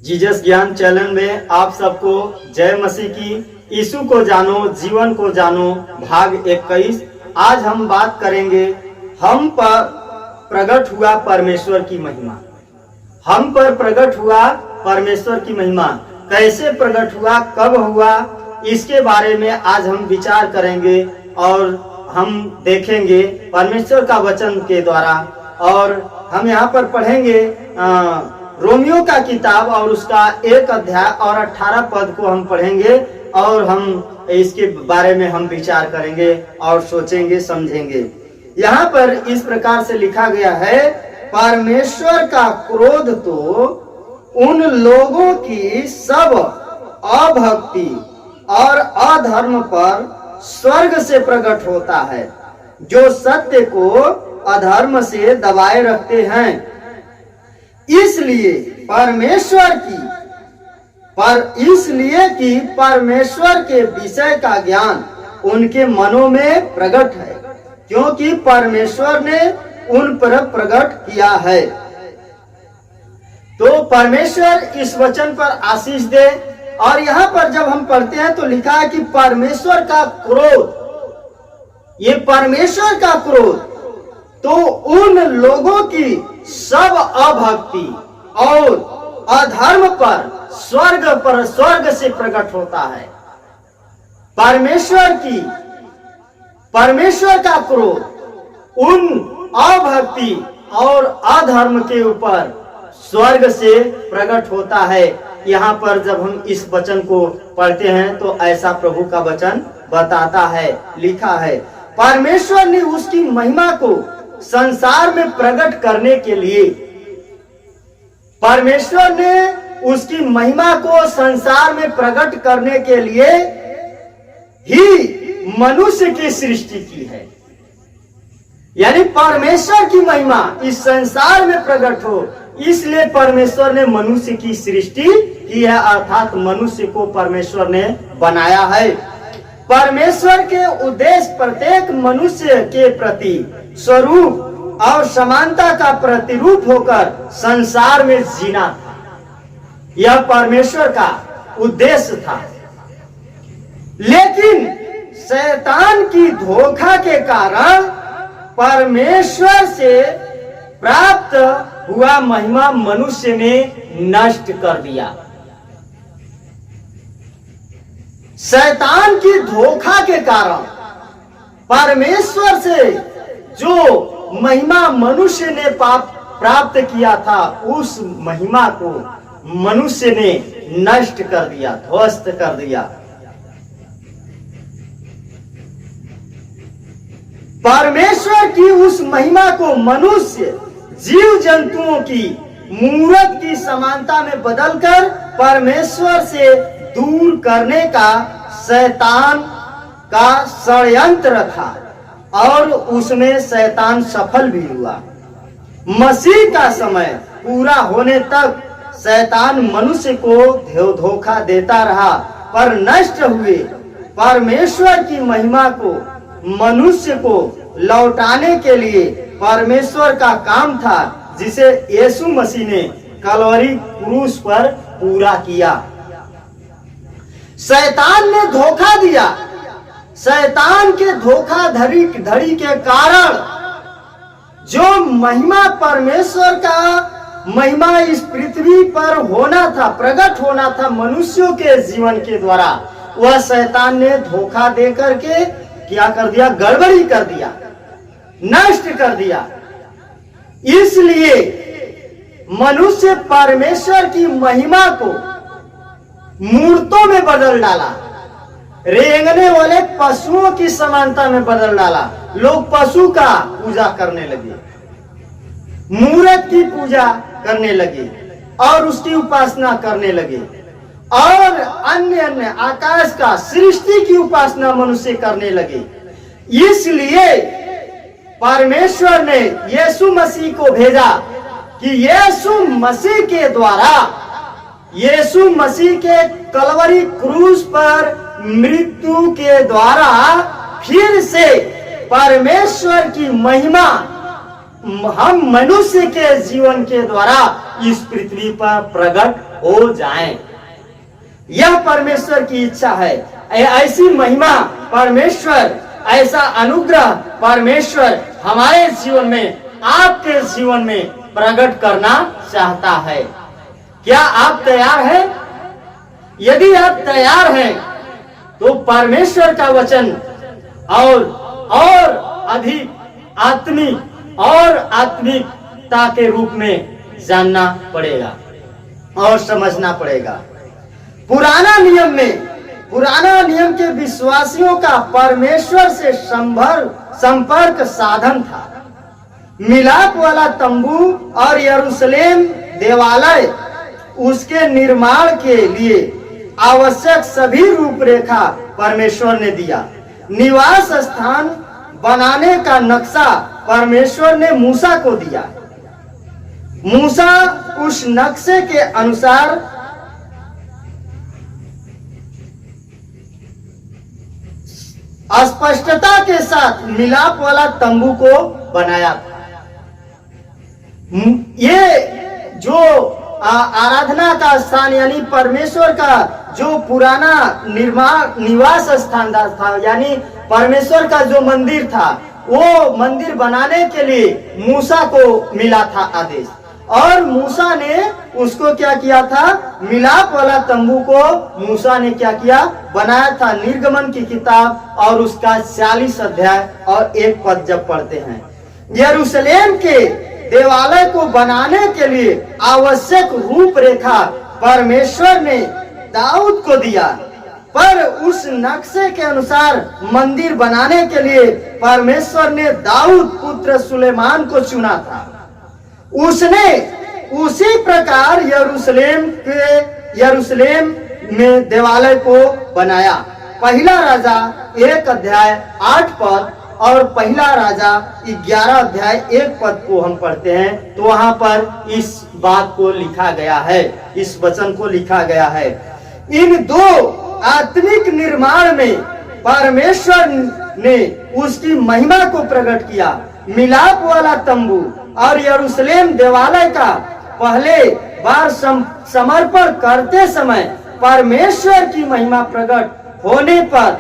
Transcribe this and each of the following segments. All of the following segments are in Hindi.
जीसस ज्ञान चैनल में आप सबको जय मसीह की। यीशु को जानो जीवन को जानो भाग 21। आज हम बात करेंगे हम पर प्रकट हुआ परमेश्वर की महिमा। हम पर प्रकट हुआ परमेश्वर की महिमा कैसे प्रकट हुआ, कब हुआ, इसके बारे में आज हम विचार करेंगे और हम देखेंगे परमेश्वर का वचन के द्वारा। और हम यहाँ पर पढ़ेंगे रोमियो का किताब और उसका 1 अध्याय और 18 पद को हम पढ़ेंगे और हम इसके बारे में हम विचार करेंगे और सोचेंगे समझेंगे। यहाँ पर इस प्रकार से लिखा गया है, परमेश्वर का क्रोध तो उन लोगों की सब अभक्ति और अधर्म पर स्वर्ग से प्रकट होता है, जो सत्य को अधर्म से दबाए रखते हैं। इसलिए कि परमेश्वर के विषय का ज्ञान उनके मनों में प्रकट है, क्योंकि परमेश्वर ने उन पर प्रकट किया है। तो परमेश्वर इस वचन पर आशीष दे। और यहाँ पर जब हम पढ़ते हैं तो लिखा है कि परमेश्वर का क्रोध, ये परमेश्वर का क्रोध तो उन लोगों की सब अभक्ति और अधर्म पर स्वर्ग से प्रकट होता है। परमेश्वर का क्रोध उन अभक्ति और अधर्म के ऊपर स्वर्ग से प्रकट होता है। यहाँ पर जब हम इस वचन को पढ़ते हैं तो ऐसा प्रभु का वचन बताता है, लिखा है, परमेश्वर ने उसकी महिमा को संसार में प्रकट करने के लिए, परमेश्वर ने उसकी महिमा को संसार में प्रकट करने के लिए ही मनुष्य की सृष्टि की है। यानी परमेश्वर की महिमा इस संसार में प्रकट हो, इसलिए परमेश्वर ने मनुष्य की सृष्टि की है, अर्थात मनुष्य को परमेश्वर ने बनाया है। परमेश्वर के उद्देश्य प्रत्येक मनुष्य के प्रति स्वरूप और समानता का प्रतिरूप होकर संसार में जीना था। यह परमेश्वर का उद्देश्य था। लेकिन शैतान की धोखा के कारण परमेश्वर से प्राप्त हुआ महिमा मनुष्य ने नष्ट कर दिया। शैतान की धोखा के कारण परमेश्वर से जो महिमा मनुष्य ने प्राप्त किया था, उस महिमा को मनुष्य ने नष्ट कर दिया, ध्वस्त कर दिया। परमेश्वर की उस महिमा को मनुष्य जीव जंतुओं की मूरत की समानता में बदलकर परमेश्वर से दूर करने का शैतान का षड्यंत्र था और उसमें शैतान सफल भी हुआ। मसीह का समय पूरा होने तक शैतान मनुष्य को धोखा देता रहा, पर नष्ट हुए परमेश्वर की महिमा को मनुष्य को लौटाने के लिए परमेश्वर का काम था, जिसे यीशु मसीह ने कलवरी क्रूस पर पूरा किया। शैतान ने धोखा दिया। शैतान के धोखाधड़ी के कारण जो महिमा परमेश्वर का महिमा इस पृथ्वी पर होना था, प्रकट होना था मनुष्यों के जीवन के द्वारा, वह शैतान ने धोखा दे करके क्या कर दिया? गड़बड़ी कर दिया, नष्ट कर दिया। इसलिए मनुष्य परमेश्वर की महिमा को मूर्तों में बदल डाला, रेंगने वाले पशुओं की समानता में बदल डाला। लोग पशु का पूजा करने लगे, मूर्त की पूजा करने लगे और उसकी उपासना करने लगे, और अन्य आकाश का सृष्टि की उपासना मनुष्य करने लगे। इसलिए परमेश्वर ने यीशु मसीह को भेजा कि यीशु मसीह के द्वारा, यीशु मसीह के कलवरी क्रूस पर मृत्यु के द्वारा फिर से परमेश्वर की महिमा हम मनुष्य के जीवन के द्वारा इस पृथ्वी पर प्रकट हो जाएं। यह परमेश्वर की इच्छा है। ऐसी महिमा परमेश्वर, ऐसा अनुग्रह परमेश्वर हमारे जीवन में, आपके जीवन में प्रकट करना चाहता है। क्या आप तैयार हैं? यदि आप तैयार हैं तो परमेश्वर का वचन और अधिक आत्मिक और आत्मिकता के रूप में जानना पड़ेगा और समझना पड़ेगा। पुराना नियम के विश्वासियों का परमेश्वर से संपर्क साधन था। मिलाप वाला तंबू और यरूशलेम देवालय, उसके निर्माण के लिए आवश्यक सभी रूपरेखा परमेश्वर ने दिया। निवास स्थान बनाने का नक्शा परमेश्वर ने मूसा को दिया। मूसा उस नक्शे के अनुसार स्पष्टता के साथ मिलाप वाला तंबू को बनाया था। ये जो आराधना का स्थान यानी परमेश्वर का जो पुराना निवास स्थान था, यानी परमेश्वर का जो मंदिर था, वो मंदिर बनाने के लिए मूसा को मिला था आदेश। और मूसा ने उसको क्या किया था? मिलाप वाला तंबू को मूसा ने क्या किया? बनाया था। निर्गमन की किताब और उसका 40 अध्याय और 1 पद जब पढ़ते हैं, यरूशलेम के देवालय को बनाने के लिए आवश्यक रूपरेखा परमेश्वर ने दाऊद को दिया। पर उस नक्शे के अनुसार मंदिर बनाने के लिए परमेश्वर ने दाऊद पुत्र सुलेमान को चुना था। उसने उसी प्रकार यरूशलेम में देवालय को बनाया। पहला राजा 1 अध्याय 8 पद और पहला राजा 11 अध्याय 1 पद को हम पढ़ते हैं तो वहां पर इस बात को लिखा गया है, इस वचन को लिखा गया है। इन दो आत्मिक निर्माण में परमेश्वर ने उसकी महिमा को प्रकट किया। मिलाप वाला तंबू और यरूशलेम देवालय का पहले बार समर्पण करते समय परमेश्वर की महिमा प्रकट होने पर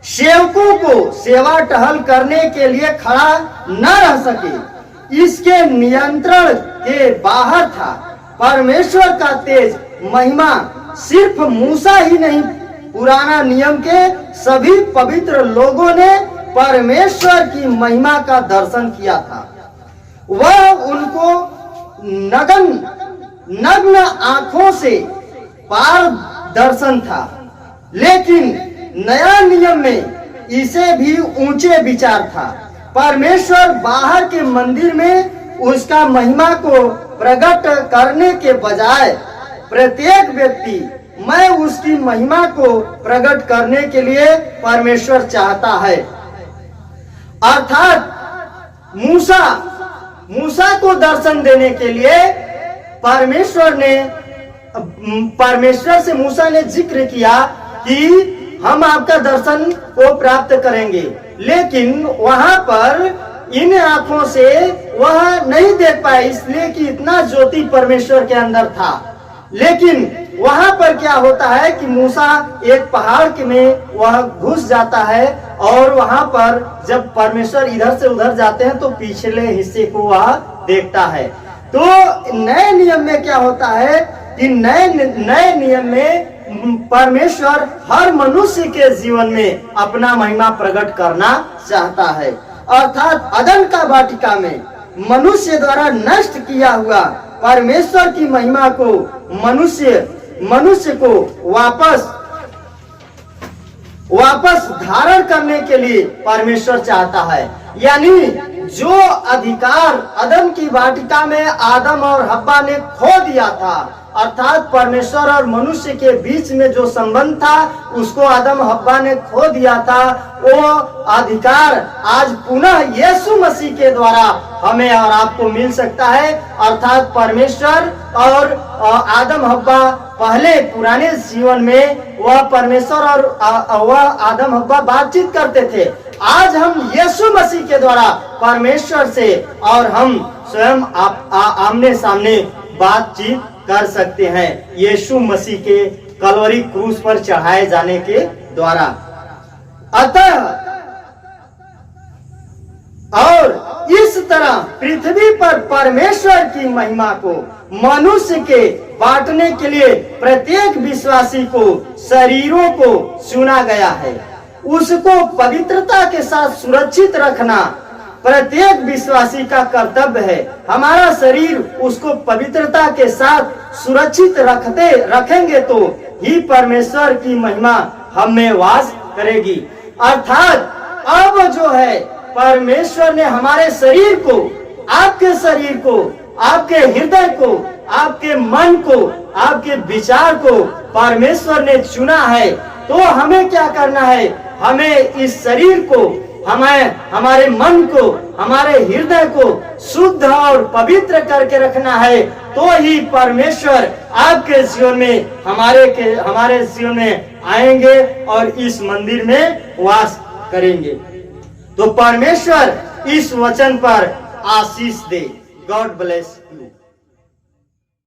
सेवकों को सेवा टहल करने के लिए खड़ा न रह सके, इसके नियंत्रण के बाहर था। परमेश्वर का तेज महिमा सिर्फ मूसा ही नहीं, पुराना नियम के सभी पवित्र लोगों ने परमेश्वर की महिमा का दर्शन किया था। वह उनको नग्न आंखों से पार दर्शन था। लेकिन नया नियम में इसे भी ऊंचे विचार था। परमेश्वर बाहर के मंदिर में उसका महिमा को प्रकट करने के बजाय प्रत्येक व्यक्ति मैं उसकी महिमा को प्रकट करने के लिए परमेश्वर चाहता है। अर्थात मूसा को दर्शन देने के लिए परमेश्वर से मूसा ने जिक्र किया कि हम आपका दर्शन को प्राप्त करेंगे, लेकिन वहां पर इन आंखों से वह नहीं देख पाए, इसलिए कि इतना ज्योति परमेश्वर के अंदर था। लेकिन वहां पर क्या होता है कि मूसा एक पहाड़ में वह घुस जाता है और वहां पर जब परमेश्वर इधर से उधर जाते हैं तो पिछले हिस्से को वह देखता है। तो नए नियम में क्या होता है कि नए नियम में परमेश्वर हर मनुष्य के जीवन में अपना महिमा प्रकट करना चाहता है। अर्थात अदन का वाटिका में मनुष्य द्वारा नष्ट किया हुआ परमेश्वर की महिमा को मनुष्य को वापस धारण करने के लिए परमेश्वर चाहता है। यानी जो अधिकार अदम की वाटिका में आदम और हव्वा ने खो दिया था, अर्थात परमेश्वर और मनुष्य के बीच में जो संबंध था उसको आदम हव्वा ने खो दिया था, वो अधिकार आज पुनः यीशु मसीह के द्वारा हमें और आपको मिल सकता है। अर्थात परमेश्वर और आदम हव्वा पहले पुराने जीवन में वह परमेश्वर और वह आदम हव्वा बातचीत करते थे, आज हम यीशु मसीह के द्वारा परमेश्वर से और हम स्वयं आमने सामने बातचीत कर सकते हैं, यीशु मसीह के कलवरी क्रूस पर चढ़ाए जाने के द्वारा। अतः और इस तरह पृथ्वी पर परमेश्वर की महिमा को मनुष्य के बांटने के लिए प्रत्येक विश्वासी को शरीरों को चुना गया है। उसको पवित्रता के साथ सुरक्षित रखना प्रत्येक विश्वासी का कर्तव्य है। हमारा शरीर उसको पवित्रता के साथ सुरक्षित रखेंगे तो ही परमेश्वर की महिमा हम में वास करेगी। अर्थात अब जो है परमेश्वर ने हमारे शरीर को, आपके शरीर को, आपके हृदय को, आपके मन को, आपके विचार को परमेश्वर ने चुना है। तो हमें क्या करना है? हमें इस शरीर को, हमारे मन को, हमारे हृदय को शुद्ध और पवित्र करके रखना है। तो ही परमेश्वर आपके जीवन में, हमारे जीवन में आएंगे और इस मंदिर में वास करेंगे। तो परमेश्वर इस वचन पर आशीष दे। God bless you.